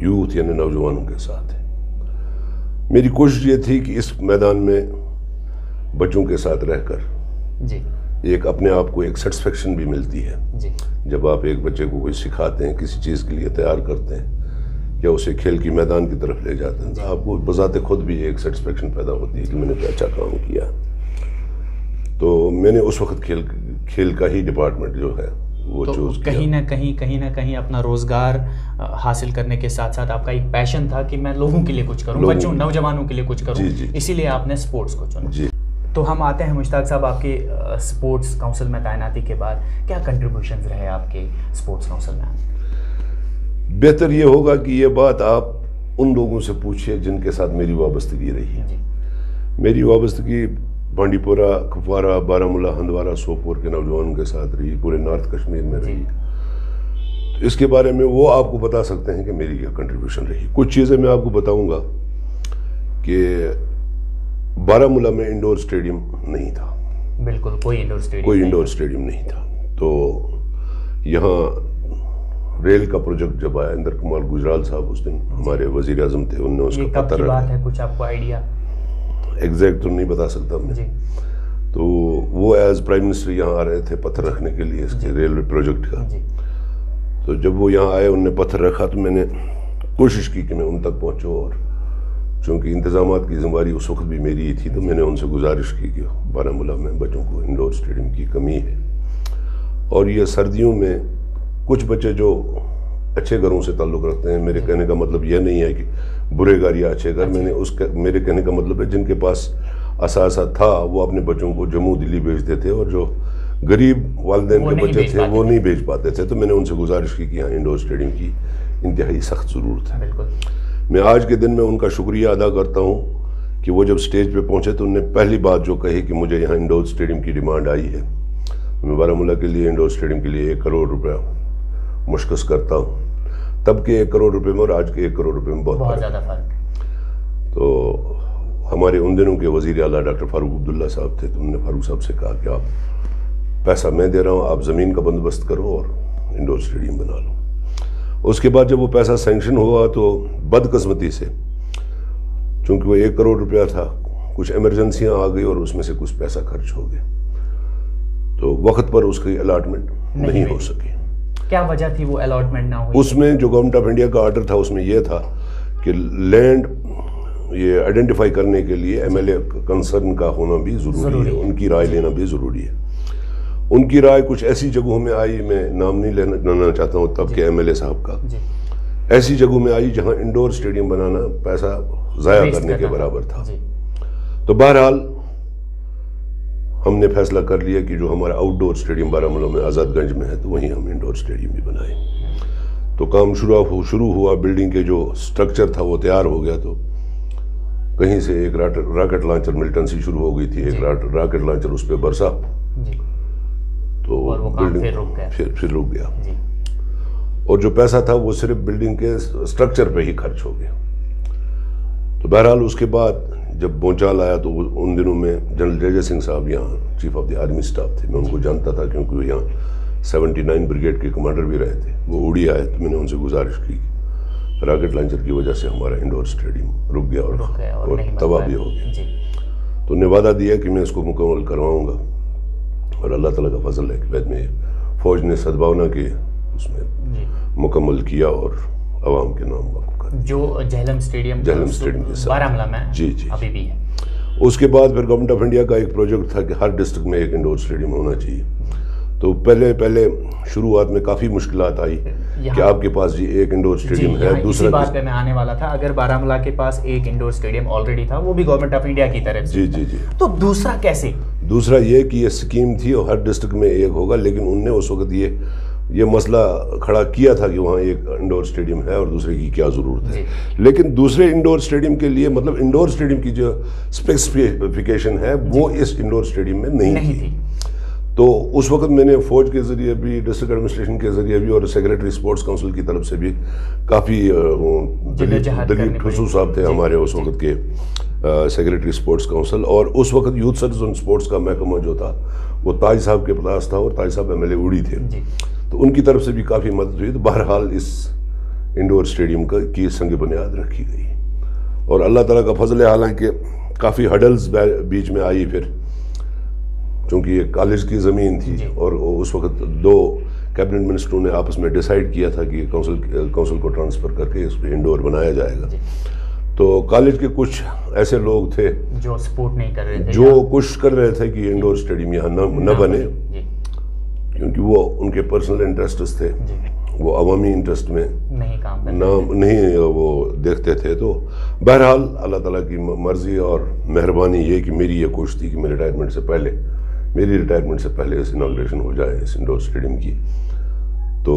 Youth یعنی نوجوانوں کے ساتھ ہے۔ میری کوشش یہ تھی کہ اس میدان میں بچوں کے ساتھ رہ کر جی ایک اپنے آپ کو ایک سیٹسفیکشن بھی ملتی ہے جی جب آپ ایک بچے کو کوئی سکھاتے ہیں، کسی چیز کے لیے تیار کرتے ہیں یا اسے کھیل کی میدان کی طرف لے جاتے ہیں، تو آپ کو بذات خود بھی ایک سیٹسفیکشن پیدا ہوتی ہے کہ میں نے کوئی اچھا کام کیا۔ تو میں نے اس وقت کھیل کا ہی ڈپارٹمنٹ جو ہے وہ چوز کیا۔ کہیں نہ کہیں اپنا روزگار حاصل کرنے کے ساتھ ساتھ آپ کا ایک پیشن تھا کہ میں لوگوں کے لیے کچھ کروں، بچوں نوجوانوں کے لیے کچھ کروں، اسی لیے آپ نے سپورٹس کو چنا۔ جی تو ہم آتے ہیں مشتاق صاحب، آپ کے سپورٹس کونسل میں تعیناتی کے بعد کیا کنٹریبیوشنز رہے آپ کے سپورٹس کونسل میں؟ بہتر یہ ہوگا کہ یہ بات آپ ان لوگوں سے پوچھیں جن کے ساتھ میری وابستگی رہی ہے۔ میری وابستگی بانڈی پورہ، کپوارہ، بارہمولہ، ہندوارہ، سوپور کے نوجوانوں کے ساتھ رہی، پورے نارتھ کشمیر میں رہی۔ تو اس کے بارے میں وہ آپ کو بتا سکتے ہیں کہ میری کیا کنٹریبیوشن رہی۔ کچھ چیزیں میں آپ کو بتاؤں گا کہ بارہمولہ میں انڈور اسٹیڈیم نہیں تھا، بالکل کوئی انڈور اسٹیڈیم نہیں تھا۔ تو یہاں ریل کا پروجیکٹ جب آیا، اندر کمال گجرال صاحب اس دن ہمارے وزیر اعظم تھے، انہوں نے اس کا پتہ رکھا۔ بات ہے کچھ آپ کو آئیڈیا؟ ایگزیکٹ تو نہیں بتا سکتا میں۔ تو وہ ایز پرائم منسٹر یہاں آ رہے تھے پتھر رکھنے کے لیے اس کے ریلوے پروجیکٹ کا۔ تو جب وہ یہاں آئے، انہوں نے پتھر رکھا، تو میں نے کوشش کی کہ میں ان تک پہنچوں، اور چونکہ انتظامات کی ذمہ داری اس وقت بھی میری ہی تھی، تو میں نے ان سے گزارش کی کہ بارہمولہ میں بچوں کو انڈور اسٹیڈیم کی کمی ہے، اور یہ سردیوں میں کچھ بچے جو اچھے گھروں سے تعلق رکھتے ہیں، میرے کہنے کا مطلب یہ نہیں ہے کہ برے گھر یا اچھے گھر، میرے کہنے کا مطلب ہے جن کے پاس اثاثہ تھا وہ اپنے بچوں کو جموں دلی بھیجتے تھے، اور جو غریب والدین کے بچے تھے وہ نہیں بھیج پاتے تھے۔ تو میں نے ان سے گزارش کی کہ یہاں انڈور اسٹیڈیم کی انتہائی سخت ضرورت ہے۔ میں آج کے دن میں ان کا شکریہ ادا کرتا ہوں کہ وہ جب سٹیج پہ پہنچے تو انہوں نے پہلی بات جو کہی کہ مجھے یہاں انڈور اسٹیڈیم کی ڈیمانڈ آئی ہے، میں بارہمولہ کے لیے انڈور اسٹیڈیم کے لیے 1 کروڑ روپیہ مشخص کرتا ہوں۔ تب کے 1 کروڑ روپے میں اور آج کے 1 کروڑ روپے میں بہت زیادہ فرق۔ تو ہمارے ان دنوں کے وزیر اعلیٰ ڈاکٹر فاروق عبداللہ صاحب تھے، تو انہوں نے فاروق صاحب سے کہا کہ آپ پیسہ میں دے رہا ہوں، آپ زمین کا بندوبست کرو اور انڈور اسٹیڈیم بنا لو۔ اس کے بعد جب وہ پیسہ سینکشن ہوا تو بدقسمتی سے، چونکہ وہ 1 کروڑ روپیہ تھا، کچھ ایمرجنسیاں آ گئی اور اس میں سے کچھ پیسہ خرچ ہو گیا، تو وقت پر اس کی الاٹمنٹ نہیں ہو سکی۔ کیا وجہ تھی وہ الاٹمنٹ نہ ہوئی؟ اس میں جو گورنمنٹ آف انڈیا کا آرڈر تھا اس میں یہ تھا کہ لینڈ یہ آئیڈینٹیفائی کرنے کے لیے MLA کنسرن کا ہونا بھی ضروری ہے، ان کی رائے لینا بھی ضروری ہے۔ ان کی رائے کچھ ایسی جگہوں میں آئی، میں نام نہیں لینا چاہتا ہوں تب کے MLA صاحب کا، ایسی جگہوں میں آئی جہاں انڈور اسٹیڈیم بنانا پیسہ ضائع کرنے کے برابر تھا۔ تو بہرحال ہم نے فیصلہ کر لیا کہ جو ہمارا آؤٹ ڈور اسٹیڈیم بارہمولہ میں آزاد گنج میں ہے، تو وہیں ہم انڈور اسٹیڈیم بھی بنائیں۔ تو کام شروع ہوا، بلڈنگ کے جو سٹرکچر تھا وہ تیار ہو گیا، تو کہیں سے ایک راکٹ لانچر ملٹن سے شروع ہو گئی تھی، ایک راکٹ لانچر اس پہ برسا، تو بلڈنگ پھر رک گیا، اور جو پیسہ تھا وہ صرف بلڈنگ کے سٹرکچر پہ ہی خرچ ہو گیا۔ تو بہرحال اس کے بعد جب بونچال آیا تو ان دنوں میں جنرل جے جے سنگھ صاحب یہاں chief of the army staff تھے، میں ان کو جانتا تھا کیونکہ وہ یہاں 79 بریگیڈ کے کمانڈر بھی رہے تھے، وہ اڑی آئے، تو میں نے ان سے گزارش کی راکٹ لانچر کی وجہ سے ہمارا انڈور اسٹیڈیم رک گیا اور تباہ بھی ہو گیا۔ تو انہوں نے وعدہ دیا کہ میں اس کو مکمل کرواؤں گا، اور اللہ تعالیٰ کا فضل ہے کہ بعد میں فوج نے سدبھاونا کے اس میں مکمل کیا اور عوام کے نام وقف کر جو جہلم اسٹیڈیم کے ساتھ بارہمولہ میں ابھی بھی ہے۔ اس کے بعد پھر گورنمنٹ آف انڈیا کا ایک پروجیکٹ تھا کہ ہر ڈسٹرکٹ میں ایک انڈور اسٹیڈیم ہونا چاہیے۔ تو پہلے شروعات میں کافی مشکلات آئی کہ آپ کے پاس ایک انڈور اسٹیڈیم ہے، دوسری بات پہ میں آنے والا تھا، اگر بارہمولہ کے پاس ایک انڈور اسٹیڈیم آلریڈی تھا، وہ بھی گورنمنٹ آف انڈیا کی طرف سے، تو دوسرا کیسے؟ دوسرا یہ کہ یہ اسکیم تھی اور ہر ڈسٹرکٹ میں ایک ہوگا، لیکن انہوں نے اس وقت یہ مسئلہ کھڑا کیا تھا کہ وہاں ایک انڈور اسٹیڈیم ہے اور دوسرے کی کیا ضرورت ہے، لیکن دوسرے انڈور اسٹیڈیم کے لیے مطلب انڈور اسٹیڈیم کی جو اسپیسیفکیشن ہے وہ اس انڈور اسٹیڈیم میں نہیں تھی۔ تو اس وقت میں نے فوج کے ذریعے بھی، ڈسٹرکٹ ایڈمنسٹریشن کے ذریعے بھی، اور سیکریٹری اسپورٹس کاؤنسل کی طرف سے بھی کافی دلیپ ٹھسو صاحب تھے ہمارے اس وقت کے سیکریٹری اسپورٹس کاؤنسل، اور اس وقت یوتھ سروس اینڈ اسپورٹس کا محکمہ جو تھا وہ تاج صاحب کے پاس تھا، اور تاج صاحب MLA اڑی تھے، تو ان کی طرف سے بھی کافی مدد ہوئی۔ تو بہرحال اس انڈور اسٹیڈیم کی سنگ بنیاد رکھی گئی، اور اللہ تعالیٰ کا فضل ہے، حالانکہ کافی ہڈلز بیچ میں آئی پھر، چونکہ یہ کالج کی زمین تھی اور اس وقت 2 کیبنٹ منسٹروں نے آپس میں ڈیسائیڈ کیا تھا کہ کونسل کو ٹرانسفر کر کے اس پہ انڈور بنایا جائے گا، تو کالج کے کچھ ایسے لوگ تھے جو سپورٹ نہیں کر رہے تھے، جو کوشش کر رہے تھے کہ انڈور اسٹیڈیم یہاں نہ بنے، کیونکہ وہ ان کے پرسنل انٹرسٹس تھے، وہ عوامی انٹرسٹ میں نہیں وہ دیکھتے تھے۔ تو بہرحال اللہ تعالیٰ کی مرضی اور مہربانی یہ کہ میری یہ کوشش تھی کہ میری ریٹائرمنٹ سے پہلے اس اناگریشن ہو جائے اس انڈور اسٹیڈیم کی، تو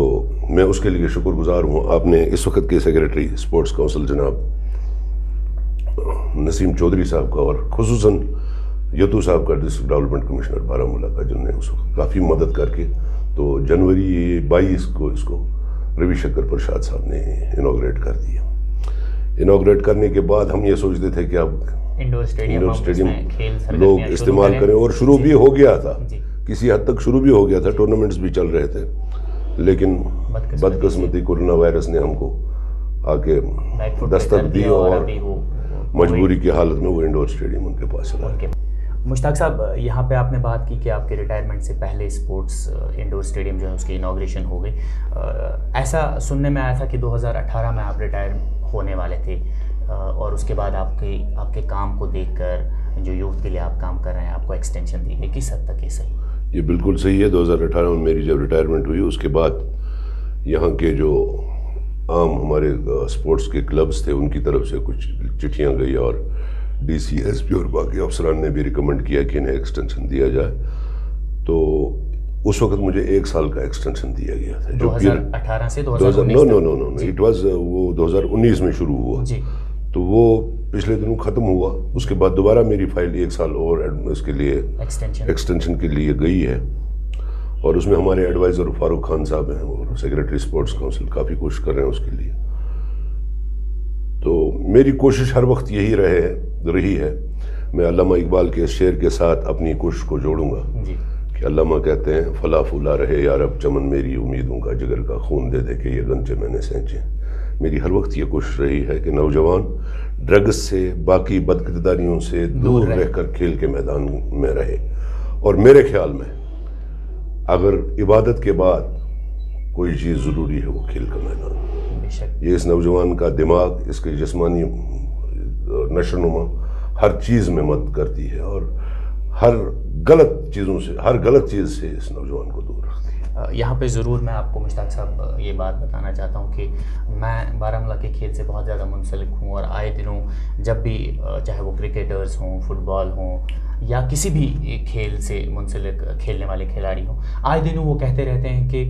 میں اس کے لیے شکر گزار ہوں۔ آپ نے اس وقت کے سیکریٹری اسپورٹس کونسل جناب نسیم چودھری صاحب کا اور خصوصاً یتو صاحب کا، ڈسٹرکٹ ڈیولپمنٹ کمشنر بارہمولہ کا، جن نے اس وقت کافی مدد کر کے تو جنوری 22 کو اس کو روی شنکر پرساد صاحب نے انوگریٹ کر دیا۔ انوگریٹ کرنے کے بعد ہم یہ سوچتے تھے کہ اب انڈور اسٹیڈیم لوگ استعمال کریں، اور شروع بھی ہو گیا تھا، کسی حد تک شروع بھی ہو گیا تھا، ٹورنامنٹس بھی چل رہے تھے، لیکن بدقسمتی کورونا وائرس نے ہم کو آ کے دستک دی اور مجبوری کی حالت میں وہ انڈور اسٹیڈیم ان کے پاس چلا گیا۔ مشتاق صاحب، یہاں پہ آپ نے بات کی کہ آپ کے ریٹائرمنٹ سے پہلے اسپورٹس انڈور اسٹیڈیم جو ہے اس کی انوگریشن ہو گئی، ایسا سننے میں آیا تھا کہ 2018 میں آپ ریٹائر ہونے والے تھے، اور اس کے بعد آپ کے کام کو دیکھ کر جو یوتھ کے لیے آپ کام کر رہے ہیں آپ کو ایکسٹینشن دی گئی، کس حد تک یہ صحیح؟ یہ بالکل صحیح ہے۔ 2018 میں میری جب ریٹائرمنٹ ہوئی اس کے بعد یہاں کے جو عام ہمارے اسپورٹس کے کلبز تھے ان کی طرف سے کچھ چٹھیاں گئی، اور ڈی سی ایس پی اور باقی افسران نے بھی ریکمنڈ کیا کہ انہیں ایکسٹینشن دیا جائے، تو اس وقت مجھے 1 سال کا ایکسٹینشن دیا گیا تھا۔ 2018 سے 2019 نو اٹ واز وہ 2019 میں شروع ہوا، تو وہ پچھلے دنوں ختم ہوا۔ اس کے بعد دوبارہ میری فائل 1 سال اور اس کے لیے ایکسٹینشن کے لیے گئی ہے، اور اس میں ہمارے ایڈوائزر فاروق خان صاحب ہیں، اور سیکریٹری اسپورٹس کونسل کافی کوشش کر رہے ہیں اس کے لیے۔ تو میری کوشش ہر وقت یہی رہی ہے، میں علامہ اقبال کے اس شعر کے ساتھ اپنی کوشش کو جوڑوں گا کہ علامہ کہتے ہیں فلا پھولا رہے یا رب چمن میری امیدوں کا، جگر کا خون دے دے کے یہ گنجے میں نے سینچے۔ میری ہر وقت یہ کوشش رہی ہے کہ نوجوان ڈرگز سے، باقی بدکرداریوں سے دور رہ کر کھیل کے میدان میں رہے، اور میرے خیال میں اگر عبادت کے بعد کوئی چیز ضروری ہے وہ کھیل کا میدان۔ یہ اس نوجوان کا دماغ، اس کے جسمانی نشو و نما ہر چیز میں مدد کرتی ہے، اور ہر غلط چیز سے اس نوجوان کو دور رکھتی ہے۔ یہاں پہ ضرور میں آپ کو مشتاق صاحب یہ بات بتانا چاہتا ہوں کہ میں بارہمولہ کے کھیل سے بہت زیادہ منسلک ہوں، اور آئے دنوں جب بھی چاہے وہ کرکٹرز ہوں، فٹ بال ہوں، یا کسی بھی کھیل سے منسلک کھیلنے والے کھلاڑی ہوں، آئے دنوں وہ کہتے رہتے ہیں کہ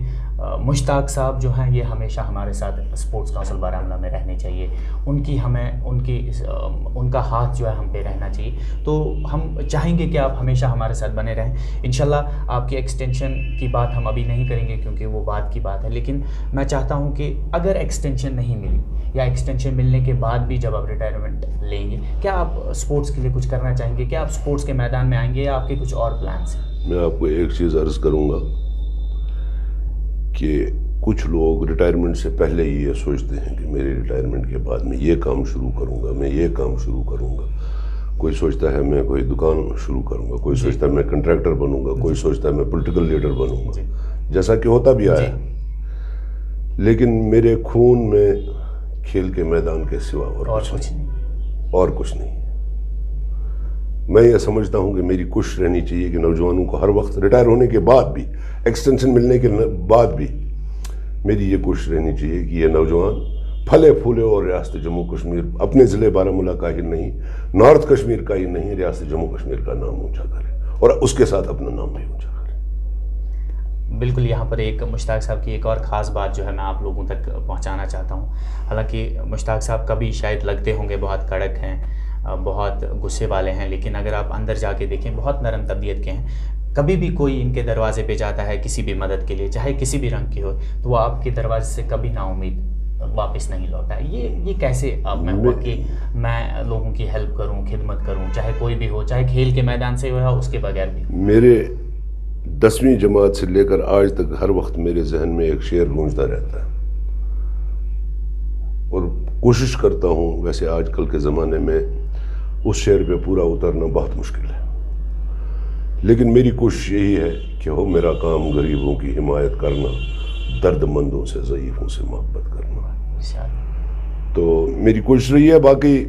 مشتاق صاحب جو ہیں یہ ہمیشہ ہمارے ساتھ اسپورٹس کونسل بارہمولہ میں رہنے چاہیے، ان کا ہاتھ جو ہے ہم پہ رہنا چاہیے، تو ہم چاہیں گے کہ آپ ہمیشہ ہمارے ساتھ بنے رہیں۔ انشاءاللہ آپ کی ایکسٹینشن کی بات ہم ابھی نہیں کریں گے کیونکہ وہ بعد کی بات ہے، لیکن میں چاہتا ہوں کہ اگر ایکسٹینشن نہیں ملی یا ایکسٹینشن ملنے کے بعد بھی جب آپ ریٹائرمنٹ لیں گے، کیا آپ اسپورٹس کے لیے کچھ کرنا چاہیں گے؟ کیا آپ اسپورٹس کے میدان میں آئیں گے یا آپ کے کچھ اور پلانس ہیں؟ میں آپ کو ایک چیز عرض کروں گا کہ کچھ لوگ ریٹائرمنٹ سے پہلے ہی یہ سوچتے ہیں کہ میری ریٹائرمنٹ کے بعد میں یہ کام شروع کروں گا، میں یہ کام شروع کروں گا۔ کوئی سوچتا ہے میں کوئی دکان شروع کروں گا، کوئی سوچتا ہے میں کنٹریکٹر بنوں گا، کوئی سوچتا ہے میں پولیٹیکل لیڈر بنوں گا، جیسا کہ ہوتا بھی آیا، لیکن میرے خون میں کھیل کے میدان کے سوا اور کچھ نہیں۔ میں یہ سمجھتا ہوں کہ میری کوشش رہنی چاہیے کہ نوجوانوں کو ہر وقت ریٹائر ہونے کے بعد بھی، ایکسٹینشن ملنے کے بعد بھی، میری یہ کوشش رہنی چاہیے کہ یہ نوجوان پھلے پھولے اور ریاست جموں کشمیر، اپنے ضلع بارہمولہ کا ہی نہیں، نارتھ کشمیر کا ہی نہیں، ریاست جموں کشمیر کا نام اونچا کرے، اور اس کے ساتھ اپنا نام بھی اونچا کرے۔ بالکل، یہاں پر ایک مشتاق صاحب کی ایک اور خاص بات جو ہے میں آپ لوگوں تک پہنچانا چاہتا ہوں۔ حالانکہ مشتاق صاحب کبھی شاید لگتے ہوں گے بہت کڑک ہیں، بہت غصے والے ہیں، لیکن اگر آپ اندر جا کے دیکھیں بہت نرم طبیعت کے ہیں۔ کبھی بھی کوئی ان کے دروازے پہ جاتا ہے کسی بھی مدد کے لیے، چاہے کسی بھی رنگ کی ہو، تو وہ آپ کے دروازے سے کبھی نا امید واپس نہیں لوٹا ہے۔ یہ کیسے آپ میں ہوا کہ میں لوگوں کی ہیلپ کروں، خدمت کروں، چاہے کوئی بھی ہو، چاہے کھیل کے میدان سے ہو اس کے بغیر بھی؟ میرے 10ویں جماعت سے لے کر آج تک ہر وقت میرے ذہن میں ایک شعر گونجتا رہتا ہے کوشش کرتا ہوں. ویسے آج کل کے زمانے میں اس شہر پہ پورا اترنا بہت مشکل ہے، لیکن میری کوشش یہی ہے کہ ہو میرا کام غریبوں کی حمایت کرنا، درد مندوں سے، ضعیفوں سے محبت کرنا. تو میری کوشش رہی ہے. باقی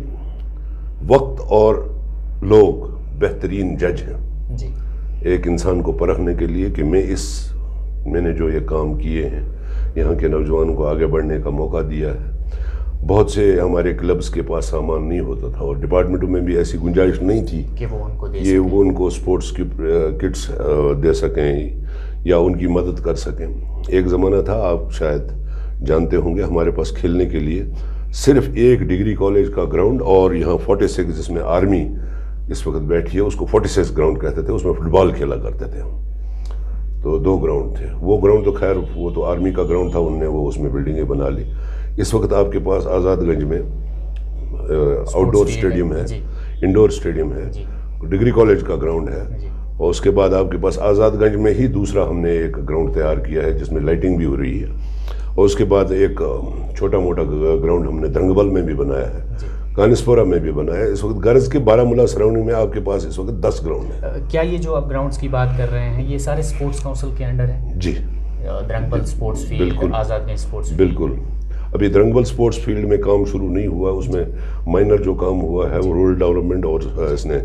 وقت اور لوگ بہترین جج ہیں جی ایک انسان کو پرکھنے کے لیے کہ میں نے جو یہ کام کیے ہیں، یہاں کے نوجوانوں کو آگے بڑھنے کا موقع دیا ہے. بہت سے ہمارے کلبز کے پاس سامان نہیں ہوتا تھا اور ڈپارٹمنٹوں میں بھی ایسی گنجائش نہیں تھی کہ وہ ان کو وہ ان کو سپورٹس کی کٹس دے سکیں یا ان کی مدد کر سکیں. ایک زمانہ تھا، آپ شاید جانتے ہوں گے، ہمارے پاس کھیلنے کے لیے صرف ایک ڈگری کالج کا گراؤنڈ اور یہاں 46 جس میں آرمی اس وقت بیٹھی ہے اس کو 46 گراؤنڈ کہتے تھے، اس میں فٹ بال کھیلا کرتے تھے ہم. تو 2 گراؤنڈ تھے. وہ گراؤنڈ تو خیر وہ تو آرمی کا گراؤنڈ تھا، انہوں نے وہ اس میں بلڈنگیں بنا لی. اس وقت آپ کے پاس آزاد گنج میں آؤٹ ڈور اسٹیڈیم ہے، انڈور اسٹیڈیم ہے، ڈگری کالج کا گراؤنڈ ہے، اور اس کے بعد آپ کے پاس آزاد گنج میں ہی دوسرا ہم نے ایک گراؤنڈ تیار کیا ہے جس میں لائٹنگ بھی ہو رہی ہے. اور اس کے بعد ایک چھوٹا موٹا گراؤنڈ ہم نے درنگبل میں بھی بنایا ہے، کانسپورہ میں بھی بنایا ہے. اس وقت غرض کے بارہمولہ سراؤنڈنگ میں آپ کے پاس اس وقت 10 گراؤنڈ ہیں. کیا یہ جو آپ گراؤنڈز کی بات کر رہے ہیں یہ سارے سپورٹس کونسل کے انڈر ہیں؟ جی، درنگبل سپورٹس فیلڈ، آزاد گنج سپورٹس فیلڈ. بالکل. ابھی درنگبل سپورٹس فیلڈ میں کام شروع نہیں ہوا، اس میں مائنر جو کام ہوا ہے وہ رورل ڈیولپمنٹ اور اس نے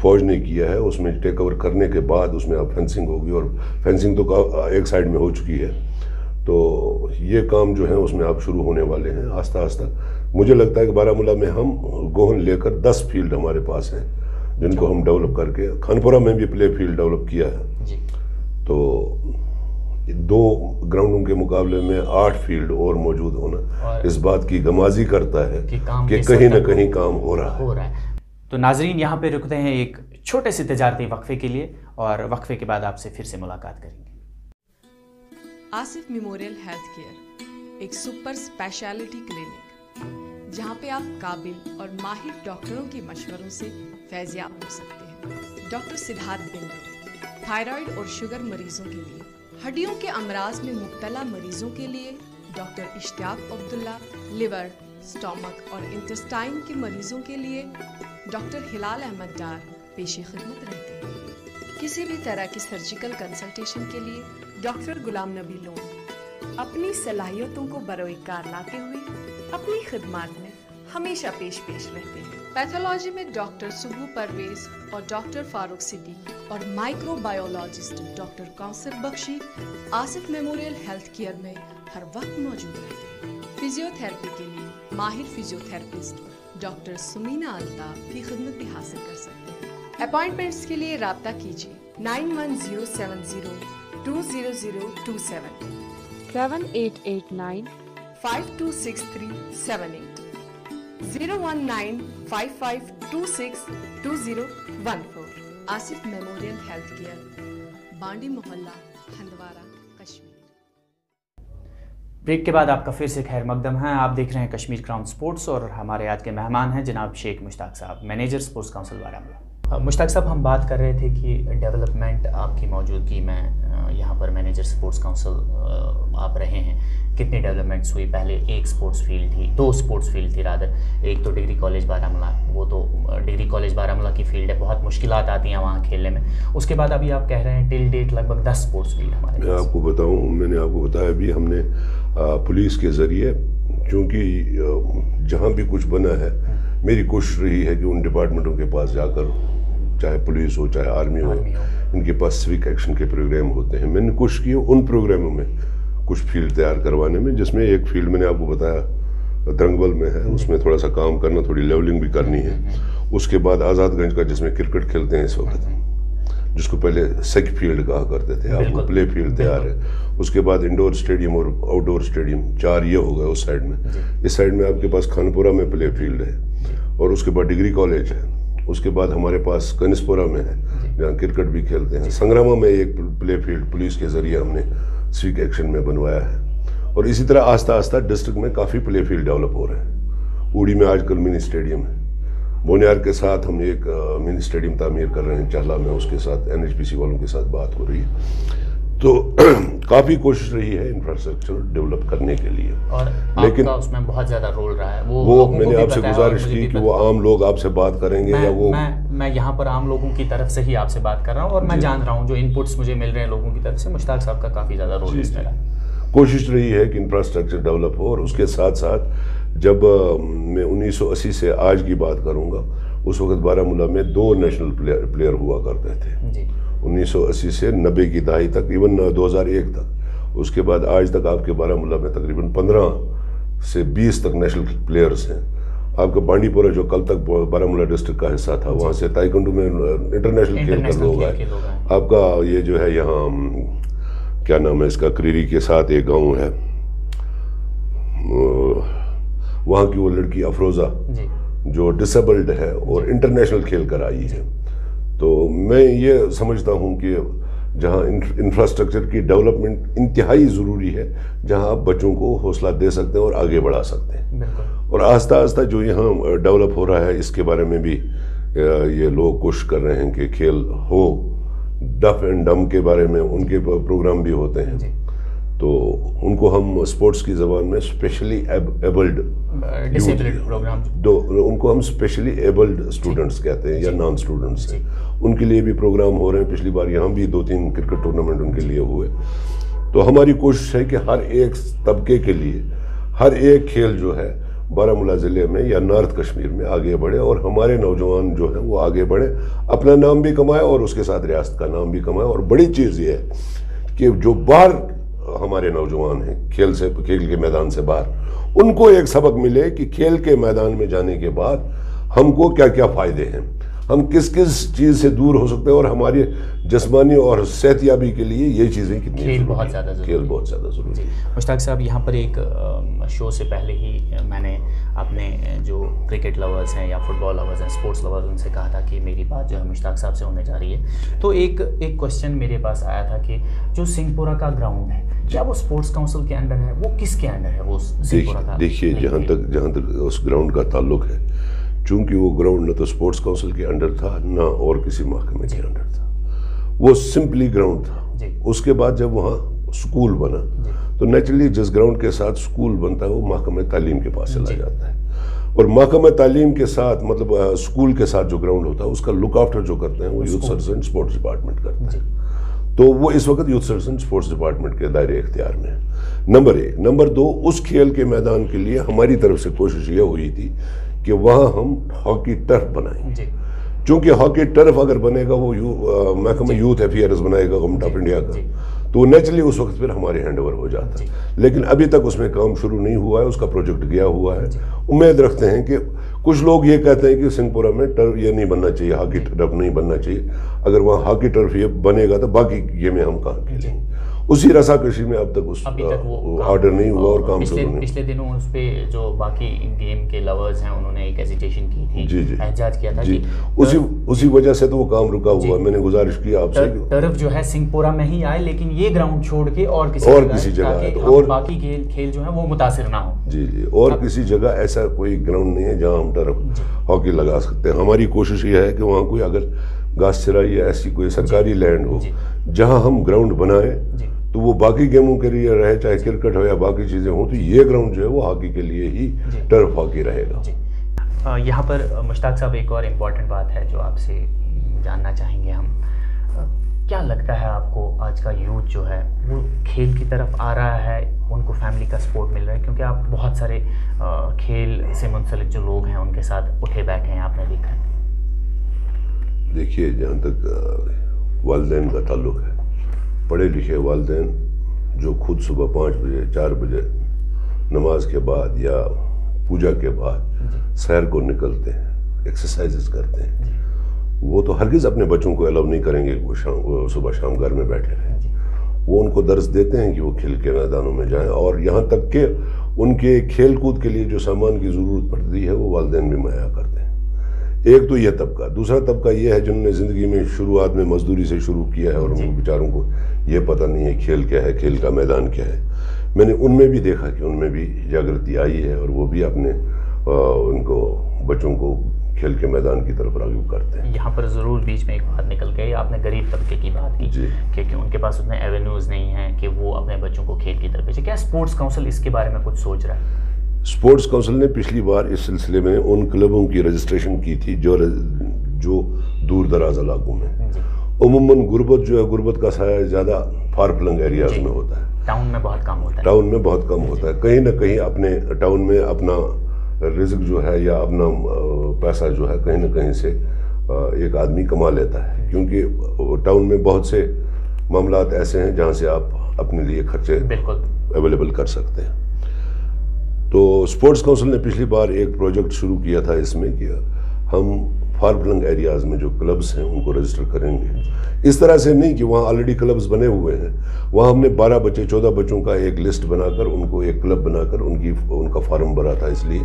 فوج نے کیا ہے. اس میں ٹیک اوور کرنے کے بعد اس میں اب فینسنگ ہوگی اور فینسنگ تو ایک سائڈ میں ہو چکی ہے. تو یہ کام جو ہے اس میں اب شروع ہونے والے ہیں آہستہ آہستہ. مجھے لگتا ہے کہ بارہمولہ میں ہم گوہن لے کر 10 فیلڈ ہمارے پاس ہیں جن کو ہم ڈیولپ کر کے، خانپورہ میں بھی پلے فیلڈ ڈیولپ کیا ہے. تو 2 گراؤنڈوں کے مقابلے میں 8 فیلڈ اور موجود ہونا اس بات کی غمازی کرتا ہے کہ کہیں نہ کہیں کام ہو رہا ہے. تو ناظرین یہاں پہ رکتے ہیں ایک چھوٹے سے تجارتی وقفے کے لیے، اور وقفے کے بعد آپ سے پھر سے ملاقات کریں گے. آصف میموریل ہیلتھ کیئر ایک سپر اسپیشلٹی کلینک جہاں پہ آپ قابل اور ماہر ڈاکٹروں کے مشوروں سے فیضیاب ہو سکتے ہیں. ڈاکٹر سدھارتھ بندو تھائرائیڈ اور شوگر مریضوں کے لیے، ہڈیوں کے امراض میں مبتلا مریضوں کے لیے ڈاکٹر اشتیاق عبداللہ، لیور، سٹامک اور انٹسٹائن کے مریضوں کے لیے ڈاکٹر ہلال احمد ڈار پیش خدمت رہتے ہیں. کسی بھی طرح کی سرجیکل کنسلٹیشن کے لیے ڈاکٹر غلام نبی لون اپنی صلاحیتوں کو بروئے کار لاتے ہوئے اپنی خدمات میں ہمیشہ پیش رہتے ہیں. پیتھولوجی میں ڈاکٹر سبو پرویز اور ڈاکٹر فاروق صدیقی اور مائکرو بایولوجسٹ ڈاکٹر کوثر بخشی آصف میموریل ہیلتھ کیئر میں ہر وقت موجود رہتے ہیں. فزیو تھراپی کے لیے ماہر فزیو تھراپسٹ ڈاکٹر سمینا الطاف کی خدمت بھی حاصل کر سکتے ہیں. اپائنٹمنٹس کے لیے رابطہ کیجیے 9107020027 7889 526378 01955262014. آصف میموریل ہیلتھ کیئر، بانڈی محلہ، ہندوارہ، کشمیر. بریک کے بعد آپ کا پھر سے خیر مقدم ہے. آپ دیکھ رہے ہیں کشمیر کراؤن سپورٹس اور ہمارے آج کے مہمان ہیں جناب شیخ مشتاق صاحب، مینیجر سپورٹس کونسل بارہمولہ. مشتاق صاحب، ہم بات کر رہے تھے کہ ڈیولپمنٹ آپ کی موجودگی میں یہاں پر مینیجر سپورٹس کونسل آپ رہے ہیں، کتنی ڈیولپمنٹس ہوئی؟ پہلے ایک سپورٹس فیلڈ تھی، 2 سپورٹس فیلڈ تھی رادر. ایک تو ڈگری کالج بارہمولہ، وہ تو ڈگری کالج بارہمولہ کی فیلڈ ہے، بہت مشکلات آتی ہیں وہاں کھیلنے میں. اس کے بعد ابھی آپ کہہ رہے ہیں ٹل ڈیٹ لگ بھگ 10 سپورٹس فیلڈ ہمارے. میں آپ کو بتاؤں، میں نے آپ کو بتایا بھی، ہم نے پولیس کے ذریعے، چونکہ جہاں بھی کچھ بنا ہے میری کوشش رہی ہے کہ ان ڈپارٹمنٹوں کے پاس جا کر، چاہے پولیس ہو چاہے آرمی ہو، ان کے پاس سوک ایکشن کے پروگرام ہوتے ہیں. میں نے کوشش کی ان پروگراموں میں کچھ فیلڈ تیار کروانے میں، جس میں ایک فیلڈ میں نے آپ کو بتایا درنگبل میں ہے، اس میں تھوڑا سا کام کرنا، تھوڑی لیولنگ بھی کرنی ہے. اس کے بعد آزاد گنج کا جس میں کرکٹ کھیلتے ہیں اس وقت، جس کو پہلے سیک فیلڈ کہا کرتے تھے، آپ کو پلے فیلڈ تیار ہے. اس کے بعد انڈور اسٹیڈیم اور آؤٹ ڈور اسٹیڈیم 4 یہ ہو گئے اس سائڈ میں. اس سائڈ میں آپ کے پاس خانپورہ میں پلے فیلڈ ہے، اور اس کے بعد ڈگری کالج ہے. اس کے بعد ہمارے پاس کنسپورہ میں ہے جہاں کرکٹ بھی کھیلتے ہیں. سنگراما میں ایک پلے فیلڈ پولیس کے ذریعے ہم نے سوک ایکشن میں بنوایا ہے. اور اسی طرح آہستہ آہستہ ڈسٹرکٹ میں کافی پلے فیلڈ ڈیولپ ہو رہے ہیں. اوڑی میں آج کل منی اسٹیڈیم ہے. بونیار کے ساتھ ہم ایک منی اسٹیڈیم تعمیر کر رہے ہیں چہلا میں، اس کے ساتھ NHPC والوں کے ساتھ بات ہو رہی ہے. تو کافی کوشش رہی ہے انفراسٹرکچر ڈیولپ کرنے کے لیے، اور لیکن آپ کا اس میں بہت زیادہ رول رہا ہے. وہ میں نے آپ سے گزارش کی کہ وہ عام لوگ آپ سے بات کریں گے یا وہ میں یہاں پر عام لوگوں کی طرف سے ہی آپ سے بات کر رہا ہوں، اور میں جان رہا ہوں جو ان پٹس مجھے مل رہے ہیں لوگوں کی طرف سے، مشتاق صاحب کا کافی زیادہ رول اس میں رہا. کوشش رہی ہے کہ انفراسٹرکچر ڈیولپ ہو، اور اس کے ساتھ ساتھ جب میں 1980 سے آج کی بات کروں گا، اس وقت بارہمولہ میں 2 نیشنل پلیئر ہوا کرتے تھے. 1980 سے 90 کی دہائی تک، ایون 2001 تک. اس کے بعد آج تک آپ کے بارہمولہ میں تقریباً 15 سے 20 تک نیشنل پلیئرز ہیں. آپ کا بانڈی پورہ جو کل تک بارہمولہ ڈسٹرکٹ کا حصہ تھا، وہاں سے تائیکانڈو میں انٹرنیشنل کھیل کر لوگ آئے. آپ کا یہ جو ہے یہاں کیا نام ہے اس کا، کریری کے ساتھ ایک گاؤں ہے، وہاں کی وہ لڑکی افروزہ جو ڈسیبلڈ ہے اور انٹرنیشنل کھیل کر آئی ہے. تو میں یہ سمجھتا ہوں کہ جہاں انفراسٹرکچر کی ڈیولپمنٹ انتہائی ضروری ہے، جہاں آپ بچوں کو حوصلہ دے سکتے ہیں اور آگے بڑھا سکتے ہیں. اور آہستہ آہستہ جو یہاں ڈیولپ ہو رہا ہے، اس کے بارے میں بھی یہ لوگ کوشش کر رہے ہیں کہ کھیل ہو. ڈف اینڈ ڈم کے بارے میں ان کے پروگرام بھی ہوتے ہیں، تو ان کو ہم اسپورٹس کی زبان میں اسپیشلی ایبلڈ پروگرام، ان کو ہم اسپیشلی ایبلڈ اسٹوڈنٹس کہتے ہیں یا نان اسٹوڈنٹس ہیں. ان کے لیے بھی پروگرام ہو رہے ہیں. پچھلی بار یہاں بھی 2-3 کرکٹ ٹورنامنٹ ان کے لیے ہوئے. تو ہماری کوشش ہے کہ ہر ایک طبقے کے لیے ہر ایک کھیل جو ہے بارہمولہ ضلع میں یا نارتھ کشمیر میں آگے بڑھے، اور ہمارے نوجوان جو ہیں وہ آگے بڑھے، اپنا نام بھی کمائے اور اس کے ساتھ ریاست کا نام بھی کمائے. اور بڑی چیز یہ ہے کہ جو باہر ہمارے نوجوان ہیں کھیل کے میدان سے باہر، ان کو ایک سبق ملے کہ کھیل کے میدان میں جانے کے بعد ہم کو کیا کیا فائدے ہیں، ہم کس کس چیز سے دور ہو سکتے ہیں، اور ہماری جسمانی اور صحت یابی کے لیے یہ چیزیں کتنی کھیل بہت زیادہ ضروری ہے. مشتاق صاحب، یہاں پر ایک شو سے پہلے ہی میں نے اپنے جو کرکٹ لورز ہیں یا فٹ بال لورز ہیں، اسپورٹس لورز، ان سے کہا تھا کہ میری بات جو ہے مشتاق صاحب سے ہونے جا رہی ہے. تو ایک کوشچن میرے پاس آیا تھا کہ جو سنگھ پورہ کا گراؤنڈ ہے، کیا وہ اسپورٹس کاؤنسل کے انڈر ہے؟ وہ کس کے انڈر ہے وہ سنگھ پورہ کا؟ دیکھیے، جہاں تک اس گراؤنڈ کا تعلق ہے، چونکہ وہ گراؤنڈ نہ تو اسپورٹس کاؤنسل کے انڈر تھا نہ اور کسی محکمے کے انڈر تھا، وہ سمپلی گراؤنڈ تھا. اس کے بعد جب وہاں سکول بنا تو نیچرلی جس گراؤنڈ کے ساتھ سکول بنتا ہے وہ محکمہ تعلیم کے پاس چلا جاتا ہے. اور محکمہ تعلیم کے ساتھ مطلب سکول کے ساتھ جو گراؤنڈ ہوتا ہے اس کا لک آفٹر جو کرتے ہیں وہ youth service and sports department کرتا ہے. تو وہ اس وقت youth service and sports department کے دائرے اختیار میں ہے. نمبر 1. نمبر 2, اس کھیل کے میدان کے لیے ہماری طرف سے کوشش یہ ہوئی تھی کہ وہاں ہم ہاکی ٹرف بنائیں گے. چونکہ ہاکی ٹرف اگر بنے گا وہ محکمہ یوتھ افیئرز بنائے گا گورنمنٹ آف انڈیا کا، تو نیچرلی اس وقت پھر ہمارے ہینڈ اوور ہو جاتا ہے. لیکن ابھی تک اس میں کام شروع نہیں ہوا ہے، اس کا پروجیکٹ گیا ہوا ہے. امید رکھتے ہیں کہ کچھ لوگ یہ کہتے ہیں کہ سنگھ پورہ میں ٹرف یہ نہیں بننا چاہیے، ہاکی ٹرف نہیں بننا چاہیے. اگر وہاں ہاکی ٹرف یہ بنے گا تو باقی گیمیں ہم کہاں کھیلیں گے. اسی رسا کشی میں اب تک اس آرڈر نہیں ہوا اور کام شروع نہیں. پچھلے دنوں اس پہ جو باقی گیم کے لورز ہیں انہوں نے ایک ایجیٹیشن کی تھی، احتجاج کیا تھا. اسی وجہ سے تو وہ کام رکا ہوا ہے. میں نے گزارش کی آپ سے ٹرف جو ہے سنگھ پورہ میں ہی آئے، لیکن یہ گراؤنڈ چھوڑ کے اور کسی جگہ اور باقی کھیل جو ہے وہ متاثر نہ ہو. جی اور کسی جگہ ایسا کوئی گراؤنڈ نہیں ہے جہاں ہم ٹرف ہاکی لگا سکتے ہیں. ہماری کوشش یہ ہے کہ وہاں کوئی اگر گھاس چرائی یا ایسی کوئی سرکاری لینڈ ہو جہاں ہم گراؤنڈ بنائیں تو وہ باقی گیموں کے لیے رہے، چاہے کرکٹ ہو یا باقی چیزیں ہوں، تو یہ گراؤنڈ جو ہے وہ ہاکی کے لیے ہی ٹرف ہاکی رہے گا. یہاں پر مشتاق صاحب ایک اور امپورٹنٹ بات ہے جو آپ سے جاننا چاہیں گے ہم. کیا لگتا ہے آپ کو آج کا یوتھ جو ہے وہ کھیل کی طرف آ رہا ہے، ان کو فیملی کا سپورٹ مل رہا ہے؟ کیونکہ آپ بہت سارے کھیل سے منسلک جو لوگ ہیں ان کے ساتھ اٹھے بیٹھے ہیں، آپ نے دیکھا ہے. دیکھیے، جہاں تک والدین کا تعلق ہے، پڑھے لکھے والدین جو خود صبح 5 بجے 4 بجے نماز کے بعد یا پوجا کے بعد سیر کو نکلتے ہیں، ایکسرسائزز کرتے ہیں، وہ تو ہرگز اپنے بچوں کو الاؤ نہیں کریں گے کہ وہ صبح شام گھر میں بیٹھے رہیں. وہ ان کو درس دیتے ہیں کہ وہ کھیل کے میدانوں میں جائیں، اور یہاں تک کہ ان کے کھیل کود کے لیے جو سامان کی ضرورت پڑتی ہے وہ والدین بھی مہیا کرتے ہیں. ایک تو یہ طبقہ. دوسرا طبقہ یہ ہے جنہوں نے زندگی میں شروعات میں مزدوری سے شروع کیا ہے اور ان بیچاروں کو یہ پتہ نہیں ہے کھیل کیا ہے، کھیل کا میدان کیا ہے. میں نے ان میں بھی دیکھا کہ ان میں بھی جاگرتی آئی ہے، اور وہ بھی اپنے ان کو بچوں کو کھیل کے میدان کی طرف راغب کرتے ہیں. یہاں پر ضرور بیچ میں ایک بات نکل گئی, آپ نے غریب طبقے کی بات کی جی کہ ان کے پاس اتنے ایونیوز نہیں ہیں کہ وہ اپنے بچوں کو کھیل کی طرف بھیجیں. کیا اسپورٹس کونسل اس کے بارے میں کچھ سوچ رہا ہے؟ اسپورٹس کونسل نے پچھلی بار اس سلسلے میں ان کلبوں کی رجسٹریشن کی تھی جو دور دراز علاقوں میں. عموماً غربت جو ہے, غربت کا سایہ زیادہ فار فلنگ ایریاز میں ہوتا ہے, ٹاؤن میں بہت کم ہوتا ہے. ٹاؤن میں بہت کم ہوتا ہے. کہیں نہ کہیں اپنے ٹاؤن میں اپنا رزق جو ہے یا اپنا پیسہ جو ہے کہیں نہ کہیں سے ایک آدمی کما لیتا ہے, کیونکہ ٹاؤن میں بہت سے معاملات ایسے ہیں جہاں سے آپ اپنے لیے خرچے اویلیبل کر سکتے ہیں. تو اسپورٹس کونسل نے پچھلی بار ایک پروجیکٹ شروع کیا تھا اس میں کہ ہم فار فلنگ ایریاز میں جو کلبز ہیں ان کو رجسٹر کریں گے. اس طرح سے نہیں کہ وہاں آلریڈی کلبز بنے ہوئے ہیں, وہاں ہم نے 12 بچے 14 بچوں کا ایک لسٹ بنا کر ان کو ایک کلب بنا کر ان کا فارم بھرا تھا, اس لیے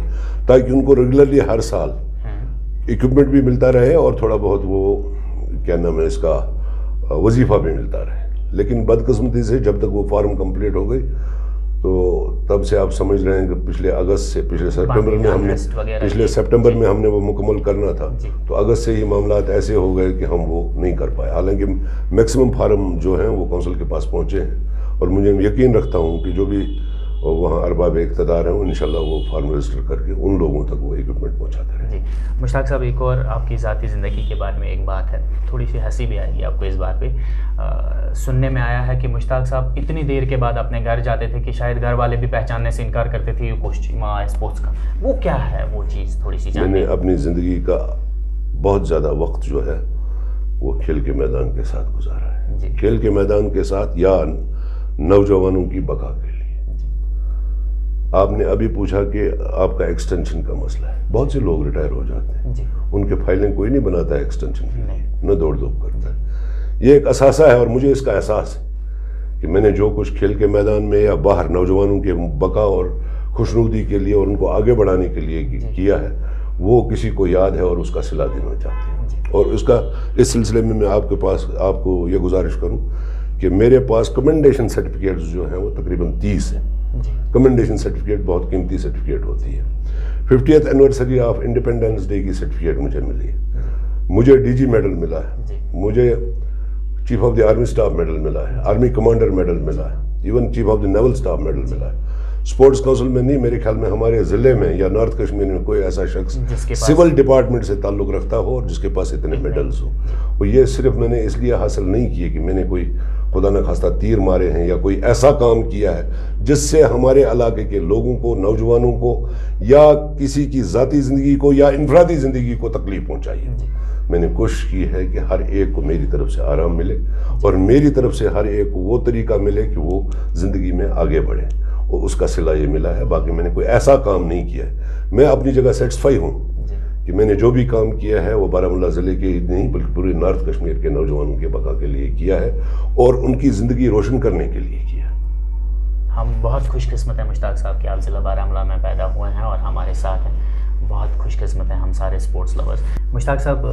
تاکہ ان کو ریگولرلی ہر سال اکوپمنٹ بھی ملتا رہے اور تھوڑا بہت وہ کیا نام ہے اس کا وظیفہ بھی ملتا رہے. لیکن بدقسمتی سے جب تک وہ فارم کمپلیٹ ہو گئی تو تب سے آپ سمجھ رہے ہیں کہ پچھلے سپٹمبر میں ہم نے وہ مکمل کرنا تھا, تو اگست سے یہ معاملات ایسے ہو گئے کہ ہم وہ نہیں کر پائے. حالانکہ میکسیمم فارم جو ہیں وہ کونسل کے پاس پہنچے ہیں, اور مجھے یقین رکھتا ہوں کہ جو بھی وہاں ارباب اقتدار ہیں انشاءاللہ وہ فارم رجسٹر کر کے ان لوگوں تک وہ اکوپمنٹ پہنچاتے رہیں. جی مشتاق صاحب, ایک اور آپ کی ذاتی زندگی کے بارے میں ایک بات ہے, تھوڑی سی ہنسی بھی آئے گی آپ کو اس بات پہ. سننے میں آیا ہے کہ مشتاق صاحب اتنی دیر کے بعد اپنے گھر جاتے تھے کہ شاید گھر والے بھی پہچاننے سے انکار کرتے تھے یہ کوشچیما اسپورٹس کا. وہ کیا ہے وہ چیز, تھوڑی سی میں نے اپنی زندگی کا بہت زیادہ وقت جو ہے وہ کھیل کے میدان کے ساتھ گزارا ہے. کھیل کے میدان کے ساتھ یا نوجوانوں کی بقا کے لیے. آپ نے ابھی پوچھا کہ آپ کا ایکسٹینشن کا مسئلہ ہے. بہت سے لوگ ریٹائر ہو جاتے ہیں, ان کے فائلیں کوئی نہیں بناتا ہے ایکسٹینشن کے لیے, نہ دوڑ دھوپ کرتا ہے. یہ ایک اثاثہ ہے, اور مجھے اس کا احساس ہے کہ میں نے جو کچھ کھیل کے میدان میں یا باہر نوجوانوں کے بقا اور خوشنودی کے لیے اور ان کو آگے بڑھانے کے لیے کیا ہے, وہ کسی کو یاد ہے اور اس کا صلہ دینا چاہتے ہیں. اور اس کا اس سلسلے میں آپ کے پاس آپ کو یہ گزارش کروں کہ میرے پاس کمنڈیشن سرٹیفکیٹس جو ہیں وہ تقریباً 30 ہیں. کمنڈیشن سرٹیفکیٹ بہت قیمتی سرٹیفکیٹ ہوتی ہے. 50th anniversary of independence day کی سرٹیفکیٹ مجھے ملی ہے, مجھے ڈی جی میڈل ملا ہے, مجھے chief of the army staff medal ملا ہے, آرمی کمانڈر میڈل ملا ہے, even chief of the naval staff medal ملا ہے. اسپورٹس کونسل میں نہیں, میرے خیال میں ہمارے ضلع میں یا نارتھ کشمیر میں کوئی ایسا شخص سول ڈپارٹمنٹ سے تعلق رکھتا ہو اور جس کے پاس اتنے میڈلز ہوں. اور یہ صرف میں نے اس لیے حاصل نہیں کیے کہ میں نے کوئی خدا نہ خواستہ تیر مارے ہیں یا کوئی ایسا کام کیا ہے جس سے ہمارے علاقے کے لوگوں کو, نوجوانوں کو یا کسی کی ذاتی زندگی کو یا انفرادی زندگی کو تکلیف پہنچائی ہے. میں نے کوشش کی ہے کہ ہر ایک کو میری طرف سے آرام ملے اور میری طرف سے ہر ایک کو وہ طریقہ ملے کہ وہ زندگی میں آگے بڑھے, اور اس کا صلہ یہ ملا ہے. باقی میں نے کوئی ایسا کام نہیں کیا ہے. میں اپنی جگہ سیٹسفائی ہوں کہ میں نے جو بھی کام کیا ہے وہ بارہمولہ ضلع کے نہیں بلکہ پورے نارتھ کشمیر کے نوجوانوں کے بقا کے لیے کیا ہے اور ان کی زندگی روشن کرنے کے لیے کیا. ہم بہت خوش قسمت ہیں مشتاق صاحب کہ آپ ضلع بارہمولہ میں پیدا ہوئے ہیں اور ہمارے ساتھ ہیں. بہت خوش قسمت ہیں ہم سارے اسپورٹس لورز. مشتاق صاحب,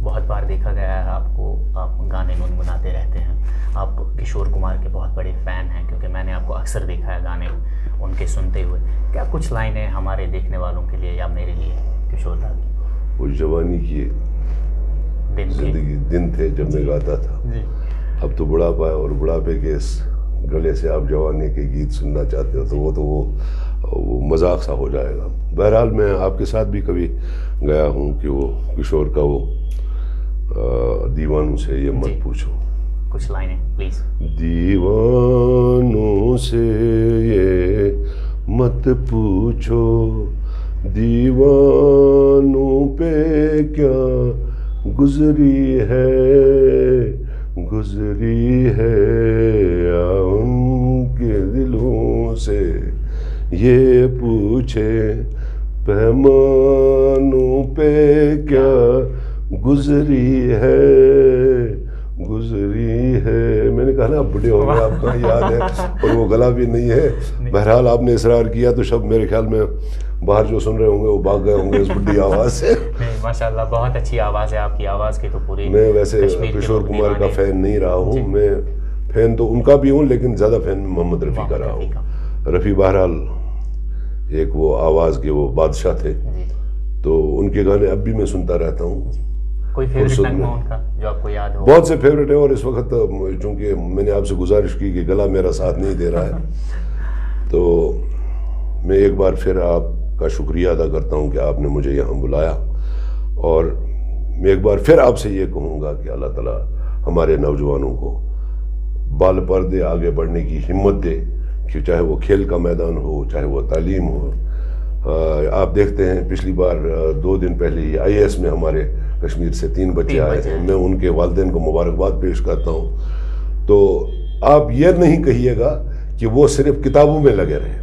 بہت بار دیکھا گیا ہے آپ کو, آپ گانے گنگناتے رہتے ہیں, آپ کشور کمار کے بہت بڑے فین ہیں, کیونکہ میں نے آپ کو اکثر دیکھا ہے گانے ان کے سنتے ہوئے. کیا کچھ لائنیں ہمارے دیکھنے والوں کے لیے یا میرے لیے کشور صاحب کی؟ وہ جوانی کی زندگی دن تھے جب میں گاتا تھا, اب تو بڑھاپا ہے اور بڑھاپے کے اس گلے سے آپ جوانی کے گیت سننا چاہتے ہو تو وہ مذاق سا ہو جائے گا. بہرحال میں آپ کے ساتھ بھی کبھی گیا ہوں کہ وہ کشور کا وہ دیوانوں سے یہ مت پوچھو, کچھ لائنیں پلیز. دیوانوں سے یہ مت پوچھو, دیوانوں پہ کیا گزری ہے یا ان کے دلوں سے یہ پوچھے, پیمانوں پہ کیا گزری ہے. میں نے کہا نا بڑے ہو گئے, آپ کا یاد ہے اور وہ گلا بھی نہیں ہے. بہرحال آپ نے اصرار کیا تو شب میرے خیال میں باہر جو سن رہے ہوں گے وہ بھاگ گئے ہوں گے اس بڑی آواز سے. ماشاءاللہ بہت اچھی آواز ہے آپ کی, آواز کی تو پوری. میں ویسے کشور کمار کا فین نہیں رہا ہوں, میں فین تو ان کا بھی ہوں لیکن زیادہ فین محمد رفیع کا رہا ہوں. رفیع بہرحال ایک وہ آواز کے وہ بادشاہ تھے, تو ان کے گانے اب بھی میں سنتا رہتا ہوں. کوئی فیوریٹ نغمہ ان کا جو آپ کو یاد ہو؟ بہت سے فیوریٹ ہیں، اور اس وقت چونکہ میں نے آپ سے گزارش کی کہ گلا میرا ساتھ نہیں دے رہا ہے تو میں ایک بار پھر آپ کا شکریہ ادا کرتا ہوں کہ آپ نے مجھے یہاں بلایا، اور میں ایک بار پھر آپ سے یہ کہوں گا کہ اللہ تعالیٰ ہمارے نوجوانوں کو بال پردے آگے بڑھنے کی ہمت دے، کہ چاہے وہ کھیل کا میدان ہو، چاہے وہ تعلیم ہو. آپ دیکھتے ہیں پچھلی بار 2 دن پہلے ہی IAS میں ہمارے کشمیر سے 3 بچے آئے ہیں. میں ان کے والدین کو مبارکباد پیش کرتا ہوں. تو آپ یہ نہیں کہیے گا کہ وہ صرف کتابوں میں لگے رہے،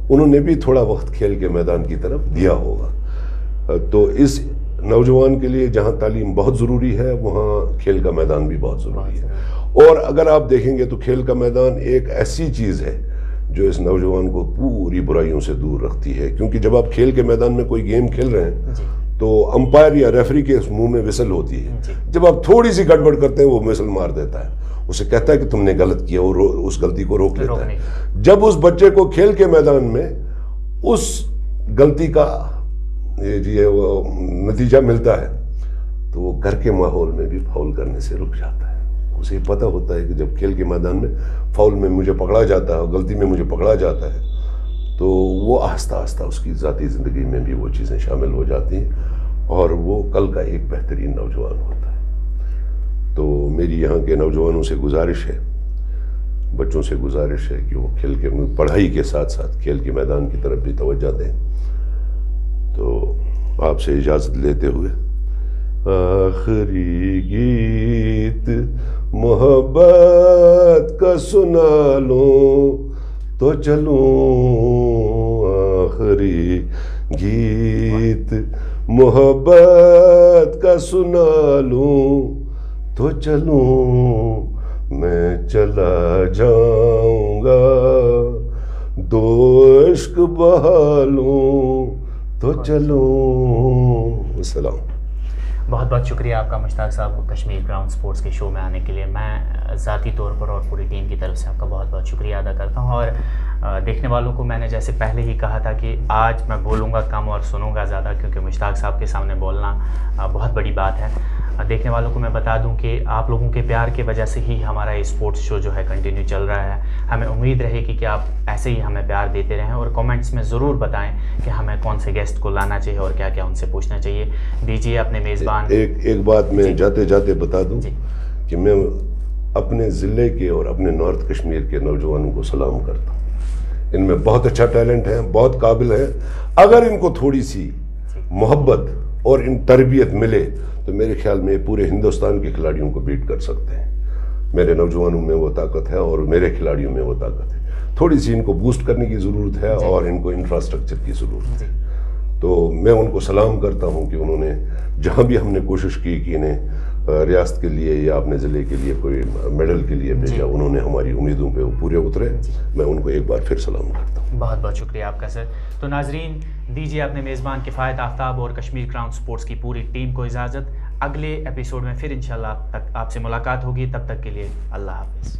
انہوں نے بھی تھوڑا وقت کھیل کے میدان کی طرف دیا ہوگا. تو اس نوجوان کے لیے جہاں تعلیم بہت ضروری ہے وہاں کھیل کا میدان بھی بہت ضروری ہے. اور اگر آپ دیکھیں گے تو کھیل کا میدان ایک ایسی چیز ہے جو اس نوجوان کو پوری برائیوں سے دور رکھتی ہے. کیونکہ جب آپ کھیل کے میدان میں کوئی گیم کھیل رہے ہیں تو امپائر یا ریفری کے منہ میں وسل ہوتی ہے. جب آپ تھوڑی سی گڑبڑ کرتے ہیں وہ وسل مار دیتا ہے، اسے کہتا ہے کہ تم نے غلط کیا، اور اس غلطی کو روک لیتا ہے. جب اس بچے کو کھیل کے میدان میں اس غلطی کا یہ نتیجہ ملتا ہے تو وہ گھر کے ماحول میں بھی فاؤل کرنے سے رک جاتا ہے. اسے پتہ ہوتا ہے کہ جب کھیل کے میدان میں فاؤل میں مجھے پکڑا جاتا ہے، غلطی میں مجھے پکڑا جاتا ہے، تو وہ آہستہ آہستہ اس کی ذاتی زندگی میں بھی وہ چیزیں شامل ہو جاتی ہیں، اور وہ کل کا ایک بہترین نوجوان ہوتا ہے. تو میری یہاں کے نوجوانوں سے گزارش ہے، بچوں سے گزارش ہے کہ وہ کھیل کے پڑھائی کے ساتھ ساتھ کھیل کے میدان کی طرف بھی توجہ دیں. تو آپ سے اجازت لیتے ہوئے آخری گیت محبت کا سنا لوں تو چلوں، آخری گیت محبت کا سنا لوں تو چلوں، میں چلا جاؤں گا دو عشق بہا لوں تو چلوں. السلام. بہت بہت شکریہ آپ کا مشتاق صاحب کشمیر گراؤنڈ سپورٹس کے شو میں آنے کے لیے. میں ذاتی طور پر اور پوری ٹیم کی طرف سے آپ کا بہت بہت شکریہ ادا کرتا ہوں. اور دیکھنے والوں کو میں نے جیسے پہلے ہی کہا تھا کہ آج میں بولوں گا کم اور سنوں گا زیادہ، کیونکہ مشتاق صاحب کے سامنے بولنا بہت بڑی بات ہے. دیکھنے والوں کو میں بتا دوں کہ آپ لوگوں کے پیار کی وجہ سے ہی ہمارا یہ اسپورٹس شو جو ہے کنٹینیو چل رہا ہے. ہمیں امید رہے گی کہ آپ ایسے ہی ہمیں پیار دیتے رہیں، اور کامنٹس میں ضرور بتائیں کہ ہمیں کون سے گیسٹ کو لانا چاہیے اور کیا کیا ان سے پوچھنا چاہیے. دیجیے اپنے میزبان. ایک بات میں جاتے جاتے بتا دوں کہ میں اپنے ضلع کے اور اپنے نارتھ کشمیر کے نوجوانوں کو سلام کرتا ہوں. ان میں بہت اچھا ٹیلنٹ ہے، بہت قابل ہے. اگر ان کو تھوڑی سی محبت اور ان تربیت ملے تو میرے خیال میں پورے ہندوستان کے کھلاڑیوں کو بیٹ کر سکتے ہیں. میرے نوجوانوں میں وہ طاقت ہے اور میرے کھلاڑیوں میں وہ طاقت ہے. تھوڑی سی ان کو بوسٹ کرنے کی ضرورت ہے اور ان کو انفراسٹرکچر کی ضرورت ہے. تو میں ان کو سلام کرتا ہوں کہ انہوں نے جہاں بھی ہم نے کوشش کی کہ انہیں ریاست کے لیے یا اپنے ضلع کے لیے کوئی میڈل کے لیے بھیجا، انہوں نے ہماری امیدوں پہ پورے اترے. میں ان کو ایک بار پھر سلام کرتا ہوں. بہت بہت شکریہ آپ کا سر. تو ناظرین، دیجیے اپنے میزبان کفایت آفتاب اور کشمیر گراؤنڈ سپورٹس کی پوری ٹیم کو اجازت. اگلے ایپیسوڈ میں پھر انشاءاللہ آپ سے ملاقات ہوگی. تب تک کے لیے اللہ حافظ.